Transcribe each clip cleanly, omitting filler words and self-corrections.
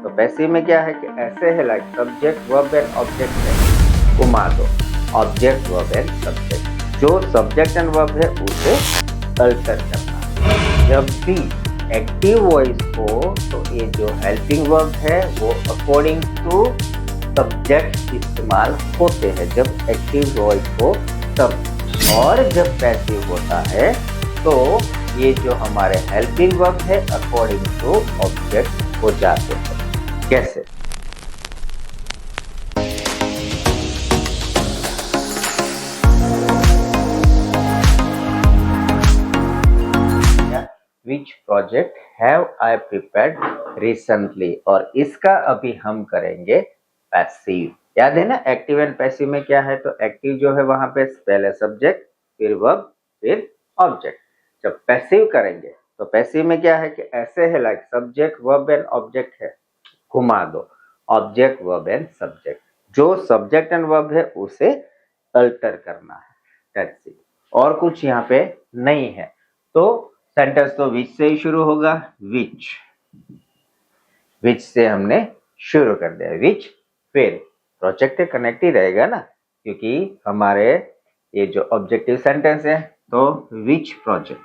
तो पैसिव में क्या है कि ऐसे है like subject verb and object है, घुमा दो ऑब्जेक्ट वर्ब एंड सब्जेक्ट, जो सब्जेक्ट एंड वर्ब है उसे अल्टर करना। जब भी एक्टिव वॉइस हो तो ये जो हेल्पिंग वर्ब है वो अकॉर्डिंग टू सब्जेक्ट इस्तेमाल होते हैं जब एक्टिव वॉइस हो तब, और जब पैसिव होता है तो ये जो हमारे हेल्पिंग वर्ब है अकॉर्डिंग टू ऑब्जेक्ट हो जाते हैं। कैसे? Which project have I prepared recently? और इसका अभी हम करेंगे पैसिव। याद है ना, एक्टिव एंड पैसिव में क्या है, तो एक्टिव जो है वहां पे पहले सब्जेक्ट फिर वर्ब फिर ऑब्जेक्ट। जब पैसिव करेंगे तो पैसिव में क्या है कि ऐसे है like subject verb and object है, घुमा दो ऑब्जेक्ट वर्ब एंड सब्जेक्ट, जो सब्जेक्ट एंड वर्ब है उसे अल्टर करना है, दैट्स इट। और कुछ यहाँ पे नहीं है। तो सेंटेंस तो विच से ही शुरू होगा, विच से हमने शुरू कर दिया, विच फिर प्रोजेक्ट कनेक्ट ही रहेगा ना, क्योंकि हमारे ये जो ऑब्जेक्टिव सेंटेंस है तो विच प्रोजेक्ट,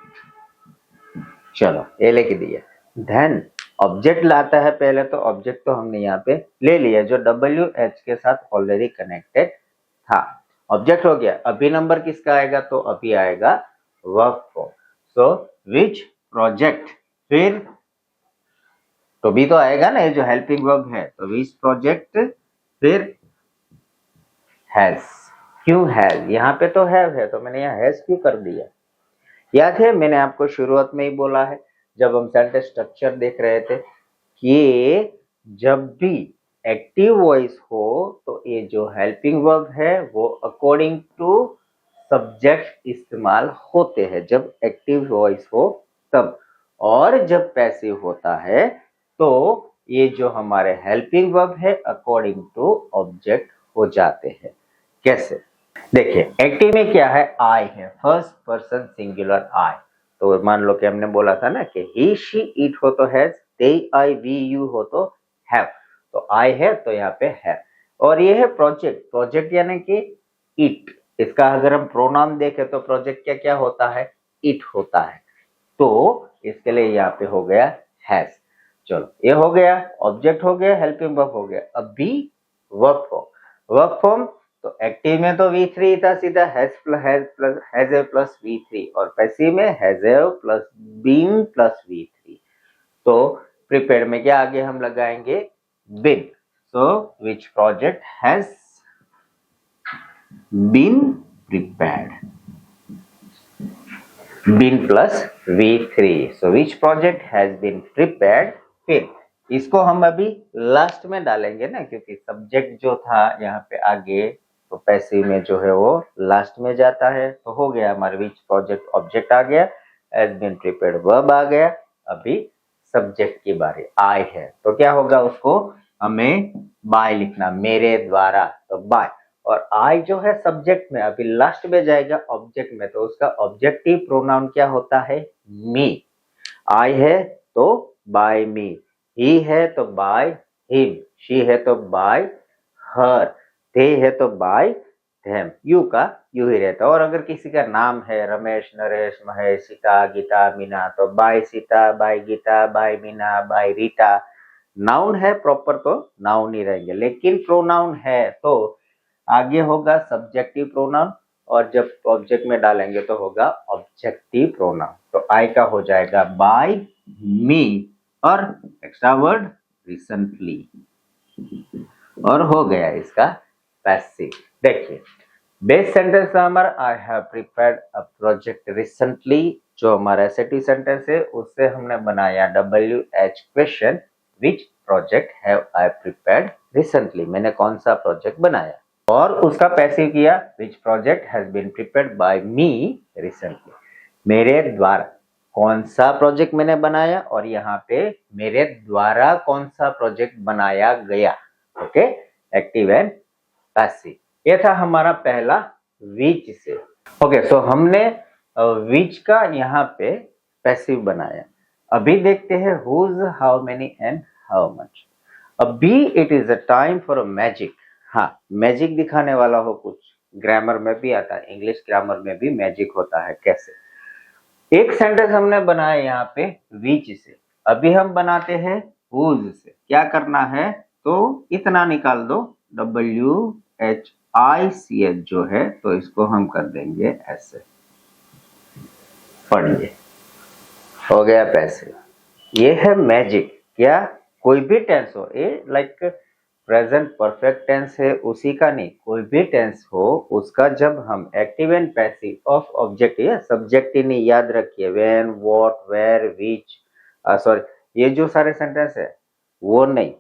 चलो ये लेके दिया। देन ऑब्जेक्ट लाता है पहले, तो ऑब्जेक्ट तो हमने यहाँ पे ले लिया जो WH के साथ ऑलरेडी कनेक्टेड था, ऑब्जेक्ट हो गया। अभी नंबर किसका आएगा, तो अभी आएगा verb form. So which project, फिर तो भी तो आएगा ना, ये जो हेल्पिंग वर्ब है, तो विच प्रोजेक्ट फिर हैज। क्यों हैज, यहाँ पे तो हैव है तो मैंने यहाँ हैज क्यों कर दिया? याद है मैंने आपको शुरुआत में ही बोला है जब हम सेंटेंस स्ट्रक्चर देख रहे थे कि जब भी एक्टिव वॉइस हो तो ये जो हेल्पिंग वर्ब है वो अकॉर्डिंग टू सब्जेक्ट इस्तेमाल होते हैं जब एक्टिव वॉइस हो तब, और जब पैसिव होता है तो ये जो हमारे हेल्पिंग वर्ब है अकॉर्डिंग टू ऑब्जेक्ट हो जाते हैं। कैसे? देखिए एक्टिव में क्या है, आई है, फर्स्ट पर्सन सिंगुलर आई। तो मान लो कि हमने बोला था ना कि ही शी इट हो तो has, they I we you हो तो हैव, तो आई है तो यहाँ पे है। और ये है प्रोजेक्ट, प्रोजेक्ट यानी कि इट, इसका अगर हम प्रोनाउन देखें तो प्रोजेक्ट क्या क्या होता है, इट होता है, तो इसके लिए यहाँ पे हो गया हैज। चलो ये हो गया, ऑब्जेक्ट हो गया, हेल्पिंग वर्ब हो गया। अभी वर्ब फॉर्म, वर्ब फॉर्म तो एक्टिव में तो V3 था सीधा, हैज ए प्लस V3, और पैसिव में has a plus been plus V3। तो प्रिपेयर्ड में क्या आगे हम लगाएंगे, been. So which project has been prepared, been plus V3, so which project has been prepared. फिर इसको हम अभी लास्ट में डालेंगे ना, क्योंकि सब्जेक्ट जो था यहाँ पे आगे, तो पैसिव में जो है वो लास्ट में जाता है। तो हो गया हमारे विच प्रोजेक्ट, ऑब्जेक्ट आ गया, हैज बीन प्रिपेयर्ड वर्ब आ गया। अभी सब्जेक्ट की बारी, आई है, तो क्या होगा, उसको हमें बाय लिखना, मेरे द्वारा, तो बाय। और आई जो है सब्जेक्ट में अभी लास्ट में जाएगा ऑब्जेक्ट में, तो उसका ऑब्जेक्टिव प्रोनाउन क्या होता है, मी। आई है तो बाय मी, ही है तो बाय हिम, शी है तो बाय हर, they है तो बाय them, यू का यू ही रहता। और अगर किसी का नाम है रमेश, नरेश, महेश, सीता, गीता, मीना, तो by Sita, by Gita, by Meena, by Rita. Noun है प्रॉपर तो नाउन ही रहेंगे, लेकिन प्रोनाउन है तो आगे होगा सब्जेक्टिव प्रोनाउन, और जब ऑब्जेक्ट में डालेंगे तो होगा ऑब्जेक्टिव प्रोनाउन। तो आई का हो जाएगा बाय मी, और एक्स्ट्रा वर्ड रिसेंटली, और हो गया इसका पैसिव। देखिए बेस सेंटेंस हमारा I have prepared a project recently, जो हमारा एसएटी सेंटेंस है उससे हमने बनाया WH question, which project have I prepared recently, मैंने कौन सा प्रोजेक्ट बनाया, और उसका पैसिव किया which project has been prepared by me recently, मेरे द्वारा कौन सा प्रोजेक्ट मैंने बनाया, और यहाँ पे मेरे द्वारा कौन सा प्रोजेक्ट बनाया गया। ओके, एक्टिव एंड पैसिव, ये था हमारा पहला विच से। ओके, सो हमने विच का यहाँ पे पैसिव बनाया। अभी देखते हैं whose, how many and how much. अभी it is a time for a magic. हाँ, मैजिक दिखाने वाला हो कुछ, ग्रामर में भी आता है, इंग्लिश ग्रामर में भी मैजिक होता है। कैसे? एक सेंटेंस हमने बनाया यहाँ पे विच से, अभी हम बनाते हैं हुज से। क्या करना है? तो इतना निकाल दो, WHICH जो है, तो इसको हम कर देंगे ऐसे। पढ़िए, हो गया पैसे। ये है मैजिक। क्या? कोई भी टेंस हो, ये लाइक प्रेजेंट परफेक्ट टेंस है उसी का नहीं, कोई भी टेंस हो उसका जब हम active and passive of object या सब्जेक्ट ही नहीं, याद रखिए, when, what, where, which, sorry, ये जो सारे सेंटेंस है वो नहीं,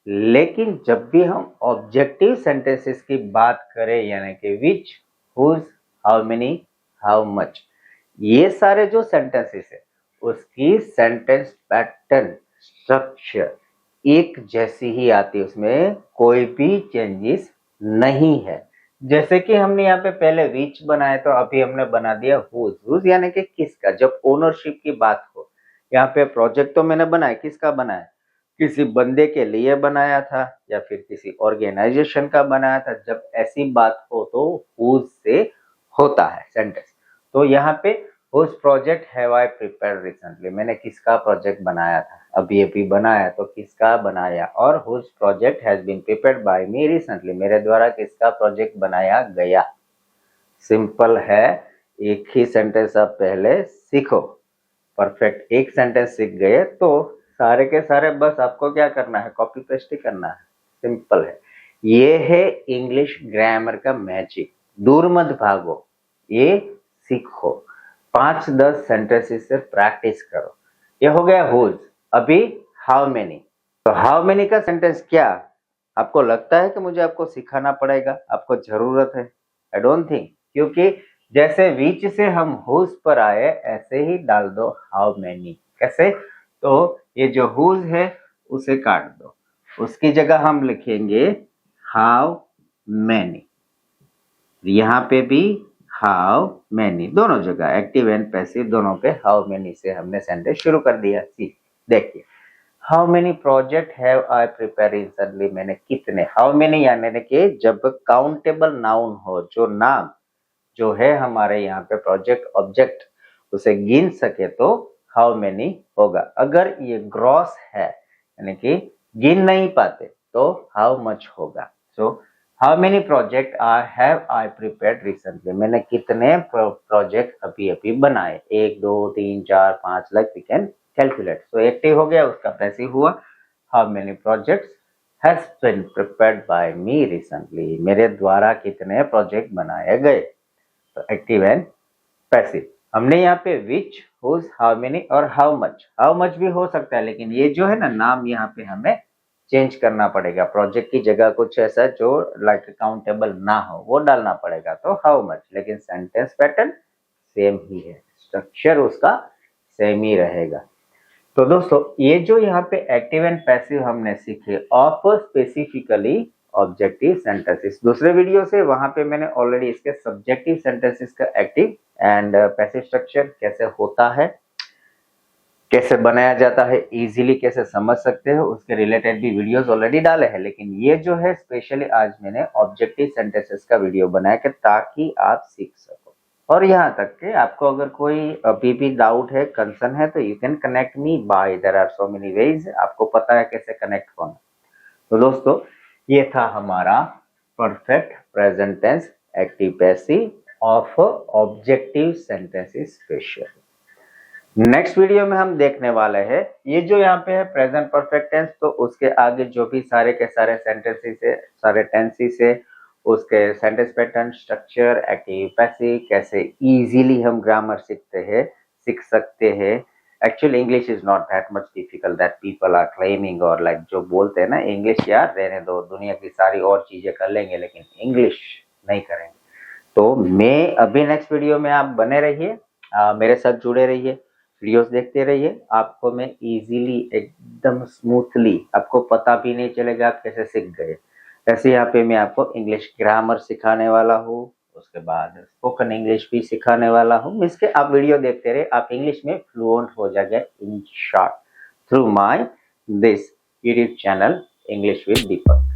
लेकिन जब भी हम ऑब्जेक्टिव सेंटेंसेस की बात करें, यानी कि which, whose, how many, how much, ये सारे जो सेंटेंसेस है उसकी सेंटेंस पैटर्न, स्ट्रक्चर एक जैसी ही आती है, उसमें कोई भी चेंजेस नहीं है। जैसे कि हमने यहाँ पे पहले विच बनाया, तो अभी हमने बना दिया हुज। हुज यानी कि किसका, जब ओनरशिप की बात हो। यहाँ पे प्रोजेक्ट तो मैंने बनाया, किसका बनाया? किसी बंदे के लिए बनाया था या फिर किसी ऑर्गेनाइजेशन का बनाया था। जब ऐसी बात हो तो हुज से होता है सेंटेंस। तो यहाँ पे whose project have I prepared recently, मैंने किसका प्रोजेक्ट बनाया था, अभी अभी बनाया, तो किसका बनाया। और whose project has been prepared by me recently, मेरे द्वारा किसका प्रोजेक्ट बनाया गया। सिंपल है, एक ही सेंटेंस आप पहले सीखो। परफेक्ट एक सेंटेंस सीख गए तो सारे के सारे बस आपको क्या करना है, कॉपी पेस्ट ही करना है। सिंपल है। ये है इंग्लिश ग्रामर का मैजिक। दूर मत भागो, ये सीखो। 5-10 सेंटेंसेस से प्रैक्टिस करो। ये हो गया हुज। अभी हाउ मेनी। तो हाउ मेनी का सेंटेंस क्या आपको लगता है कि मुझे आपको सिखाना पड़ेगा, आपको जरूरत है? आई डोंट थिंक, क्योंकि जैसे विच से हम हुज पर आए, ऐसे ही डाल दो हाउ मेनी। कैसे? तो ये जो हुज है उसे काट दो, उसकी जगह हम लिखेंगे हाउ मेनी। यहाँ पे भी हाउ मेनी, दोनों जगह एक्टिव एंड पैसिव दोनों पे हाउ मेनी से हमने सेंटेंस शुरू कर दिया। सी देखिए, how many project have I prepare recently, मैंने कितने, हाउ मेनी यानी कि जब काउंटेबल नाउन हो, जो नाम जो है हमारे यहाँ पे प्रोजेक्ट ऑब्जेक्ट, उसे गिन सके तो हाउ मेनी होगा। अगर ये ग्रॉस है यानी कि गिन नहीं पाते तो हाउ मच होगा। So how many project have I prepared recently, मैंने कितने प्रोजेक्ट अभी अभी बनाए, 1 2 3 4 5, like we can calculate. So active हो गया, उसका पैसिव हुआ how many projects has been prepared by me recently, मेरे द्वारा कितने प्रोजेक्ट बनाए गए। तो एक्टिव एंड पैसिव। हमने यहाँ पे विच, हुज, हाउ मेनी और हाउ मच भी हो सकता है, लेकिन ये जो है ना नाम, यहाँ पे हमें चेंज करना पड़ेगा। प्रोजेक्ट की जगह कुछ ऐसा जो लाइक काउंटेबल ना हो वो डालना पड़ेगा, तो हाउ मच। लेकिन सेंटेंस पैटर्न सेम ही है, स्ट्रक्चर उसका सेम ही रहेगा। तो दोस्तों, ये जो यहाँ पे एक्टिव एंड पैसिव हमने सीखे ऑफ स्पेसिफिकली ऑब्जेक्टिव सेंटेंसेस, दूसरे वीडियो से वहां पे मैंने ऑलरेडी इसके सब्जेक्टिव सेंटेंसेस का एक्टिव एंड पैसिव स्ट्रक्चर कैसे होता है, कैसे बनाया जाता है, इजीली कैसे समझ सकते हो, उसके रिलेटेड भी वीडियोस ऑलरेडी डाले हैं। लेकिन ये जो है स्पेशली आज मैंने ऑब्जेक्टिव सेंटेंसेस का वीडियो बनाया कि ताकि आप सीख सको। और यहाँ तक कि आपको अगर कोई अभी भी डाउट है, कंसर्न है, तो you can connect me by, there are so many ways, आपको पता है कैसे कनेक्ट होना। तो दोस्तों, ये था हमारा perfect present tense active passive of objective sentences special. Next video में हम देखने वाले हैं ये जो यहाँ पे है प्रेजेंट परफेक्ट टेंस, तो उसके आगे जो भी सारे के सारे सेंटेंसेस है, सारे टेंसेस है, उसके sentence pattern, structure, active passive, कैसे इजीली हम ग्रामर सीख सकते हैं। Actually English is not that much difficult that people are claiming, और लाइक जो बोलते हैं ना इंग्लिश यार रहने दो, दुनिया की सारी और चीजें कर लेंगे लेकिन इंग्लिश नहीं करेंगे। तो मैं अभी नेक्स्ट वीडियो में आप बने रहिए, मेरे साथ जुड़े रहिए, वीडियोस देखते रहिए, आपको मैं इजीली एकदम स्मूथली, आपको पता भी नहीं चलेगा आप कैसे सीख गए। ऐसे यहाँ पे मैं आपको इंग्लिश ग्रामर सिखाने वाला हूँ, उसके बाद स्पोकन इंग्लिश भी सिखाने वाला हूँ। इसके आप वीडियो देखते रहे, आप इंग्लिश में फ्लुएंट हो जाएंगे in short through my this YouTube channel English with Deepak.